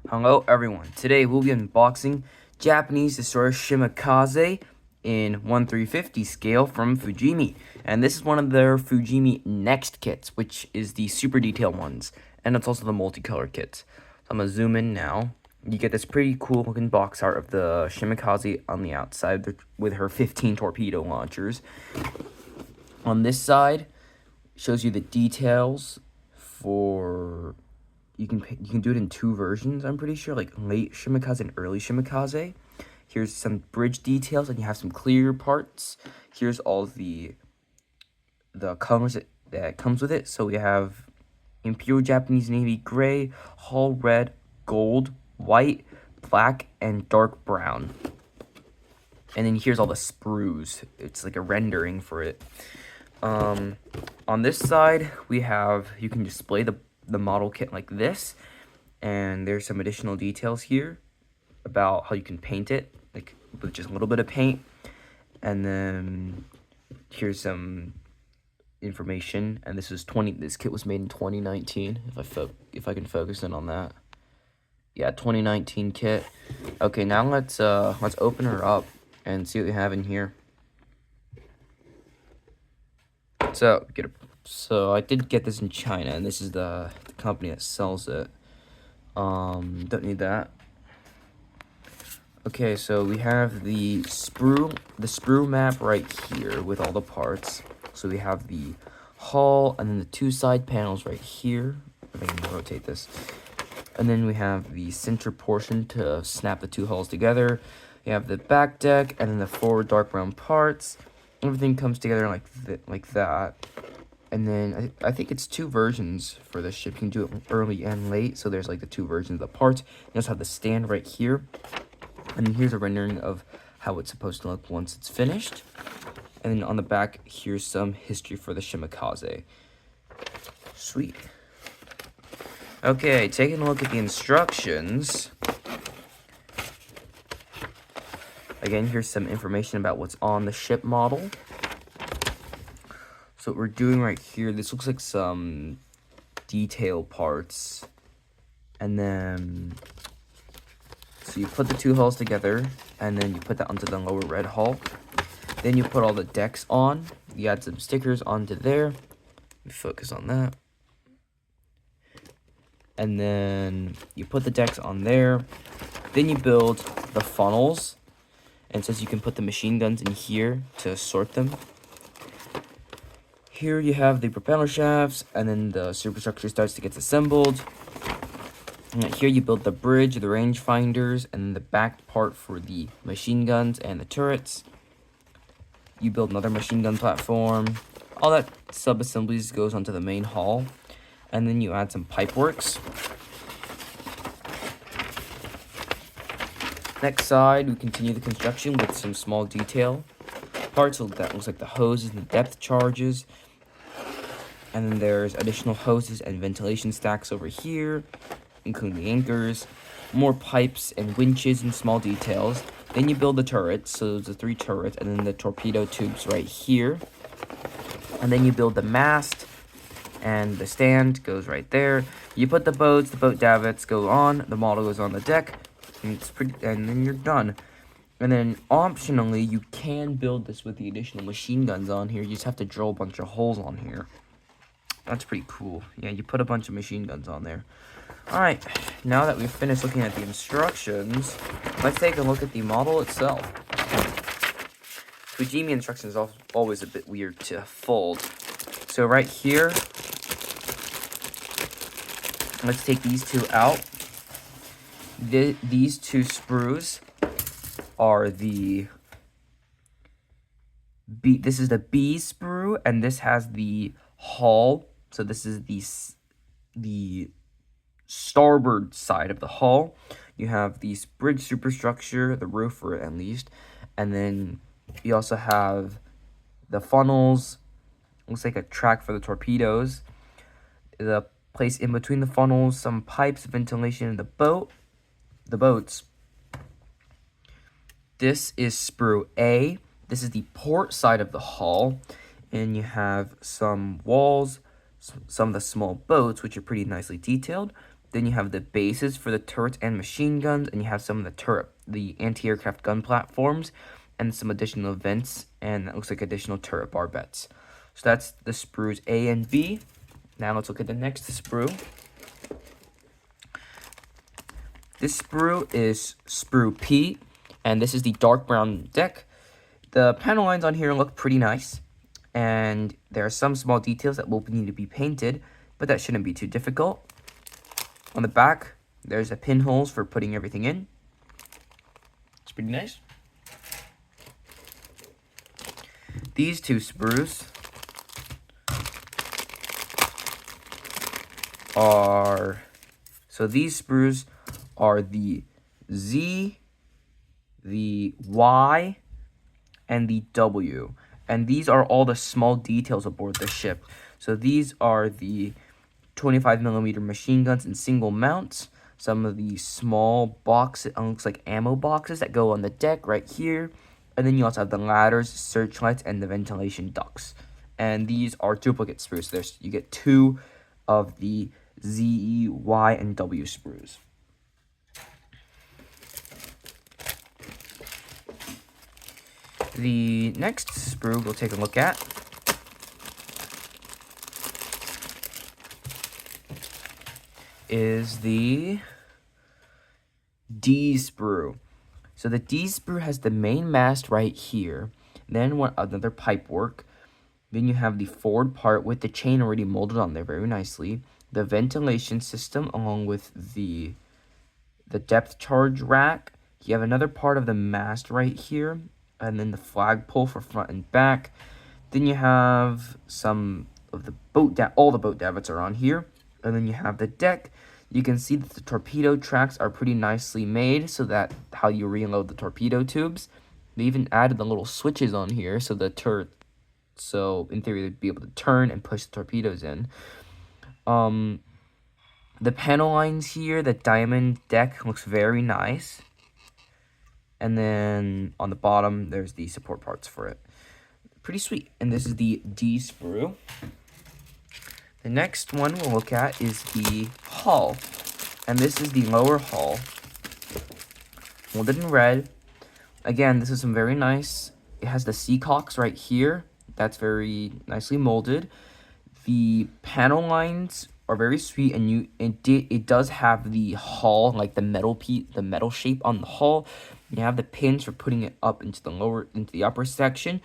Hello everyone, today we'll be unboxing Japanese destroyer Shimakaze in 1/350 scale from Fujimi. And this is one of their Fujimi NEXT kits, which is the super detailed ones. And it's also the multicolor kits. So I'm going to zoom in now. You get this pretty cool looking box art of the Shimakaze on the outside with her 15 torpedo launchers. On this side, shows you the details for... You can do it in two versions, I'm pretty sure, like late Shimakaze and early Shimakaze. Here's some bridge details, and you have some clear parts. Here's all the colors that comes with it. So we have Imperial Japanese Navy gray, hull red, gold, white, black, and dark brown. And then here's all the sprues. It's like a rendering for it. On this side, we have, you can display the model kit like this, and there's some additional details here about how you can paint it, like with just a little bit of paint. And then here's some information, and this kit was made in 2019, if I can focus in on that. Yeah, 2019 kit. Okay, now let's open her up and see what we have in here. So I did get this in China, and this is the company that sells it. Don't need that. Okay, so we have the sprue map right here with all the parts. So we have the hull, and then the two side panels right here. If I can rotate this. And then we have the center portion to snap the two hulls together. You have the back deck, and then the forward dark brown parts. Everything comes together like that. And then I think it's two versions for this ship. You can do it early and late. So there's like the two versions of the parts. You also have the stand right here. And here's a rendering of how it's supposed to look once it's finished. And then on the back, here's some history for the Shimakaze. Sweet. Okay, taking a look at the instructions. Again, here's some information about what's on the ship model. So what we're doing right here, this looks like some detail parts. And then, so you put the two hulls together, and then you put that onto the lower red hull. Then you put all the decks on. You add some stickers onto there. Let me focus on that. And then you put the decks on there. Then you build the funnels. And it says you can put the machine guns in here to sort them. Here you have the propeller shafts, and then the superstructure starts to get assembled. And here you build the bridge, the range finders, and then the back part for the machine guns and the turrets. You build another machine gun platform. All that sub-assemblies goes onto the main hull. And then you add some pipe works. Next side, we continue the construction with some small detail parts. So that looks like the hoses and the depth charges. And then there's additional hoses and ventilation stacks over here, including the anchors, more pipes and winches and small details. Then you build the turrets, so there's the 3 turrets, and then the torpedo tubes right here. And then you build the mast, and the stand goes right there. You put the boats, the boat davits go on, the model goes on the deck, and then you're done. And then optionally, you can build this with the additional machine guns on here. You just have to drill a bunch of holes on here. That's pretty cool. Yeah, you put a bunch of machine guns on there. Alright, now that we've finished looking at the instructions, let's take a look at the model itself. Fujimi instructions are always a bit weird to fold. So right here, let's take these two out. These two sprues are this is the B sprue, and this has the hull. So this is the starboard side of the hull. You have the bridge superstructure, the roof, or at least, and then you also have the funnels. Looks like a track for the torpedoes. The place in between the funnels, some pipes, ventilation in the boats. This is sprue A. This is the port side of the hull, and you have some walls, some of the small boats, which are pretty nicely detailed. Then you have the bases for the turrets and machine guns, and you have some of the anti-aircraft gun platforms, and some additional vents, and that looks like additional turret barbets. So that's the sprues A and B. Now let's look at the next sprue. This sprue is sprue P, and this is the dark brown deck. The panel lines on here look pretty nice, and there are some small details that will need to be painted, but that shouldn't be too difficult. On the back, there's a pinholes for putting everything in. It's pretty nice. These two sprues are, so these sprues are the Z, the Y, and the W. And these are all the small details aboard the ship. So these are the 25mm machine guns in single mounts. Some of the small boxes, it looks like ammo boxes that go on the deck right here. And then you also have the ladders, searchlights, and the ventilation ducts. And these are duplicate sprues. You get 2 of the Z, Y, and W sprues. The next sprue we'll take a look at is the D sprue. So the D sprue has the main mast right here, then another pipe work. Then you have the forward part with the chain already molded on there very nicely. The ventilation system along with the depth charge rack. You have another part of the mast right here, and then the flagpole for front and back. Then you have some of the all the boat davits are on here. And then you have the deck. You can see that the torpedo tracks are pretty nicely made, so that how you reload the torpedo tubes. They even added the little switches on here, so so in theory they'd be able to turn and push the torpedoes in. The panel lines here, the diamond deck looks very nice. And then on the bottom, there's the support parts for it. Pretty sweet. And this is the D sprue. The next one we'll look at is the hull. And this is the lower hull. Molded in red. Again, this is some very nice. It has the seacocks right here. That's very nicely molded. The panel lines are very sweet, and it does have the hull, like the metal shape on the hull. You have the pins for putting it up into the upper section.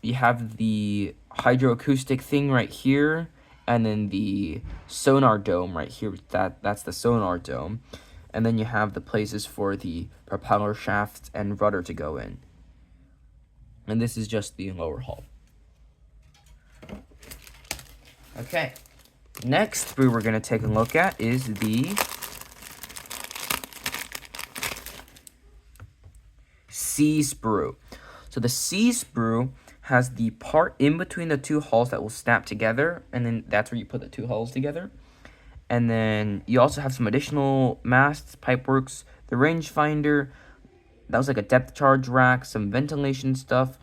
You have the hydroacoustic thing right here, and then the sonar dome right here. That's the sonar dome. And then you have the places for the propeller shaft and rudder to go in. And this is just the lower hull. Okay. Next sprue we're going to take a look at is the C sprue. So the C sprue has the part in between the two hulls that will snap together, and then that's where you put the two hulls together. And then you also have some additional masts, pipeworks, the rangefinder, that was like a depth charge rack, some ventilation stuff,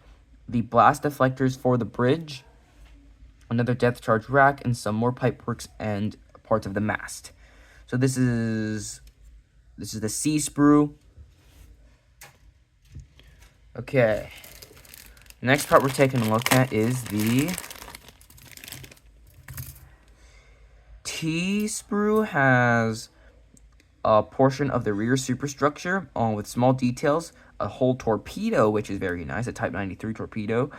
the blast deflectors for the bridge, another depth charge rack, and some more pipeworks and parts of the mast. So this is the C sprue. Okay. The next part we're taking a look at is the T sprue. Has a portion of the rear superstructure along with small details, a whole torpedo, which is very nice, a Type 93 torpedo.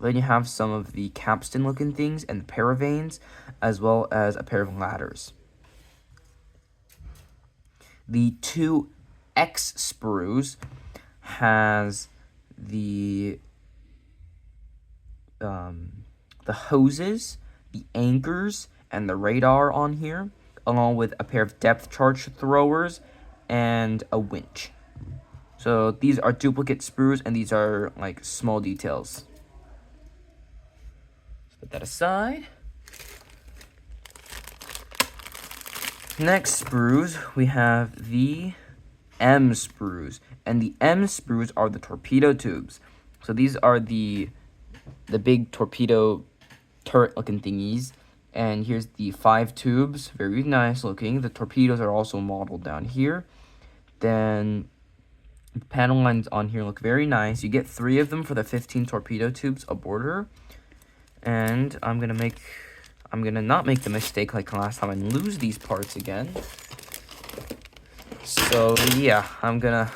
Then you have some of the capstan looking things and the paravanes, as well as a pair of ladders. The two X sprues has the hoses, the anchors, and the radar on here, along with a pair of depth charge throwers and a winch. So these are duplicate sprues, and these are like small details. Let's put that aside. Next sprues, we have the M sprues, and the M sprues are the torpedo tubes. So these are the big torpedo turret looking thingies, And here's the 5 tubes, very nice looking. The torpedoes are also modeled down here. Then the panel lines on here look very nice. You get 3 of them for the 15 torpedo tubes aboard her. And I'm gonna not make the mistake like last time and lose these parts again. So yeah, I'm gonna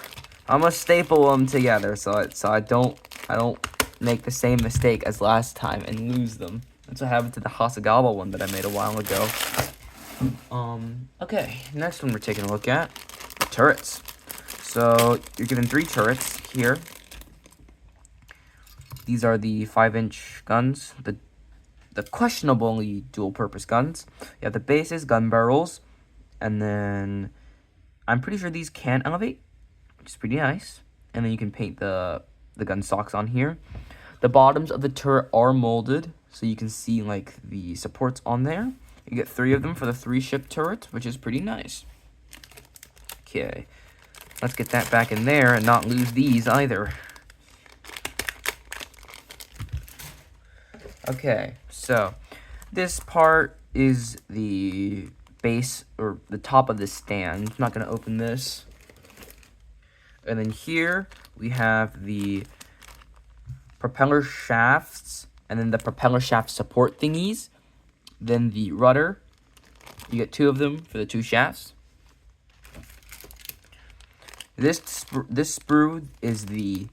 staple them together so I don't make the same mistake as last time and lose them. That's what happened to the Hasegawa one that I made a while ago. Okay, next one we're taking a look at, turrets. So you're given 3 turrets here. These are the 5-inch guns, the questionably dual-purpose guns. You have the bases, gun barrels, and then I'm pretty sure these can elevate, which is pretty nice. And then you can paint the gun stocks on here. The bottoms of the turret are molded, so you can see like the supports on there. You get 3 of them for the 3-ship turret, which is pretty nice. Okay, let's get that back in there and not lose these either. Okay, so this part is the base or the top of the stand. I'm not gonna open this. And then here we have the propeller shafts, and then the propeller shaft support thingies. Then the rudder. You get 2 of them for the 2 shafts. This sprue is the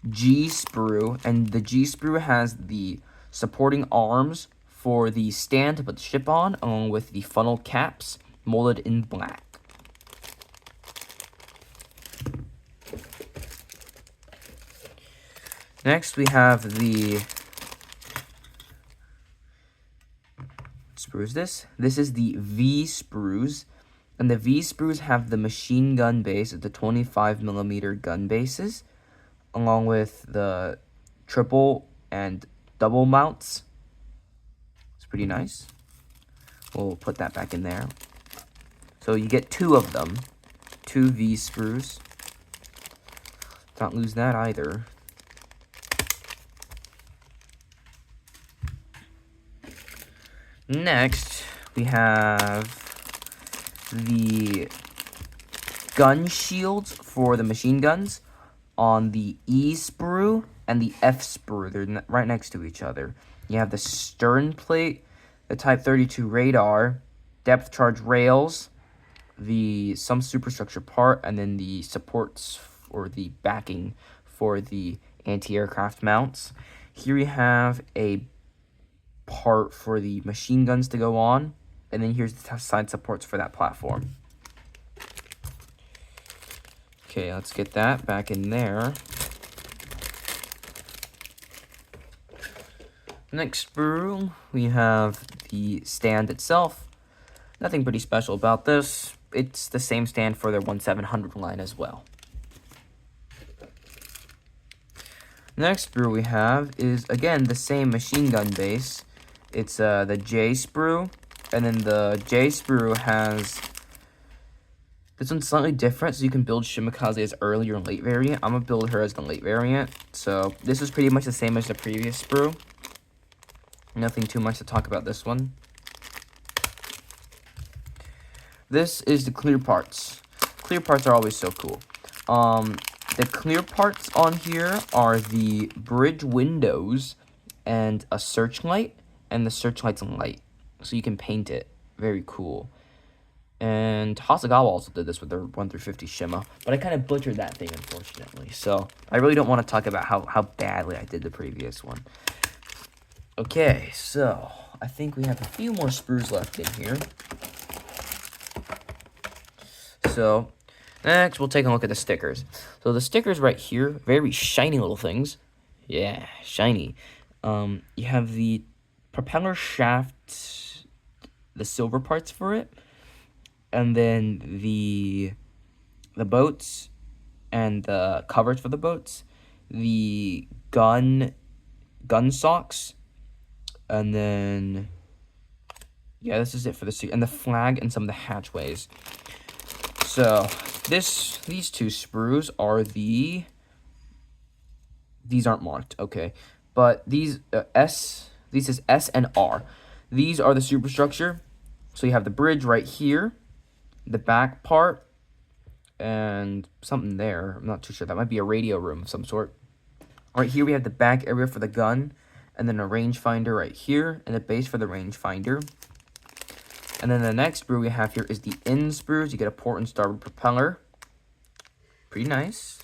G sprue, and the G sprue has the supporting arms for the stand to put the ship on, along with the funnel caps molded in black. Next, we have the sprues. This is the V sprues, and the V sprues have the machine gun base at the 25mm gun bases, along with the triple and double mounts. It's pretty nice. We'll put that back in there. So you get 2 of them, 2 V sprues. Don't lose that either. Next, we have the gun shields for the machine guns on the E sprue and the F sprue. They're right next to each other. You have the stern plate, the Type 32 radar, depth charge rails, some superstructure part, and then the supports or the backing for the anti-aircraft mounts. Here we have a part for the machine guns to go on, and then here's the side supports for that platform. Okay, let's get that back in there. Next sprue, we have the stand itself. Nothing pretty special about this. It's the same stand for their 1700 line as well. Next sprue we have is, again, the same machine gun base. It's the J sprue, and then the J sprue has... This one's slightly different, so you can build Shimakaze as early or late variant. I'm going to build her as the late variant. So this is pretty much the same as the previous sprue. Nothing too much to talk about this one. This is the clear parts. Clear parts are always so cool. The clear parts on here are the bridge windows and a searchlight, and the searchlight's light, so you can paint it. Very cool. And Hasegawa also did this with their 1-50 Shima, but I kind of butchered that thing, unfortunately. So I really don't want to talk about how badly I did the previous one. Okay, so I think we have a few more sprues left in here. So next, we'll take a look at the stickers. So the stickers right here, very shiny little things. Yeah, shiny. You have the propeller shaft, the silver parts for it, and then the boats and the covers for the boats, the gun socks, and then yeah, this is it for the and the flag and some of the hatchways. So these 2 sprues are these aren't marked, okay, but these is S and R. These are the superstructure. So you have the bridge right here, the back part, and something there. I'm not too sure. That might be a radio room of some sort. Right here we have the back area for the gun, and then a rangefinder right here, and a base for the rangefinder. And then the next sprue we have here is the end sprues. You get a port and starboard propeller. Pretty nice.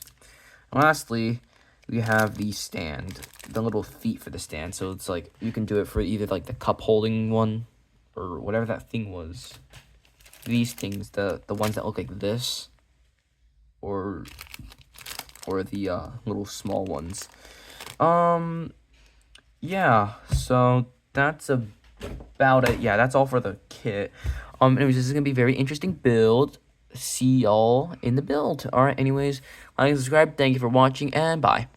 And lastly, we have the stand, the little feet for the stand. So it's like you can do it for either like the cup holding one or whatever that thing was. These things, the ones that look like this, or the little small ones. Yeah, so that's about it. Yeah, that's all for the kit. Anyways, this is gonna be a very interesting build. See y'all in the build. Alright, anyways, like and subscribe. Thank you for watching, and bye.